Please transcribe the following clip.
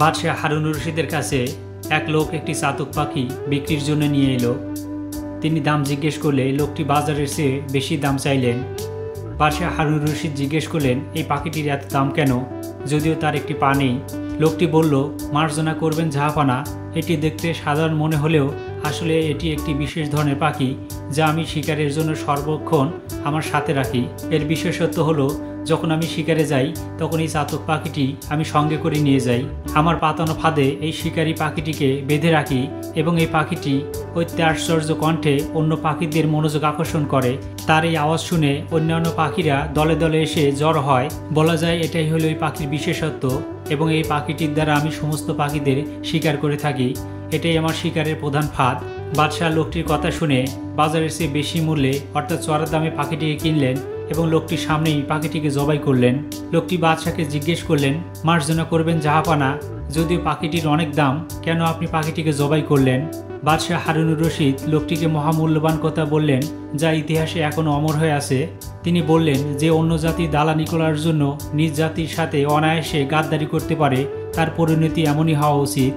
বাদশাহ হারুনুর রশিদের কাছে এক লোক একটি চাতক পাখি বিক্রির জন্য নিয়ে এলো। তিনি দাম জিজ্ঞেস করলে লোকটি বাজারের চেয়ে বেশি দাম চাইলেন। বাদশাহ হারুনুর রশিদ জিজ্ঞেস করলেন, এই পাখিটির এত দাম কেন, যদিও তার একটি পা নেই? লোকটি বলল, মার্জনা করবেন জাহাপানা, এটি দেখতে সাধারণ মনে হলেও আসলে এটি একটি বিশেষ ধরনের পাখি যা আমি শিকারের জন্য সর্বক্ষণ আমার সাথে রাখি। এর বিশেষত্ব হলো যখন আমি শিকারে যাই তখন এই চাতক পাখিটি আমি সঙ্গে করে নিয়ে যাই। আমার পাতানো ফাঁদে এই শিকারী পাখিটিকে বেঁধে রাখি এবং এই পাখিটি অত্যাশ্চর্য কণ্ঠে অন্য পাখিদের মনোযোগ আকর্ষণ করে। তার এই আওয়াজ শুনে অন্যান্য পাখিরা দলে দলে এসে জড়ো হয়। বলা যায় এটাই হলো এই পাখির বিশেষত্ব এবং এই পাখিটির দ্বারা আমি সমস্ত পাখিদের শিকার করে থাকি। এটাই আমার শিকারের প্রধান ফাঁদ। বাদশাহ লোকটির কথা শুনে বাজারের চেয়ে বেশি মূল্যে অর্থাৎ চড়া দামে পাখিটিকে কিনলেন এবং লোকটির সামনেই পাখিটিকে জবাই করলেন। লোকটি বাদশাহকে জিজ্ঞেস করলেন, মার্জনা করবেন জাহাপানা, যদিও পাখিটির অনেক দাম, কেন আপনি পাখিটিকে জবাই করলেন? বাদশাহ হারুনুর রশিদ লোকটিকে মহামূল্যবান কথা বললেন যা ইতিহাসে এখনও অমর হয়ে আছে। তিনি বললেন যে অন্য জাতির দালালি করার জন্য নিজ জাতির সাথে অনায়াসে গাদ্দারি করতে পারে তার পরিণতি এমনই হওয়া উচিত।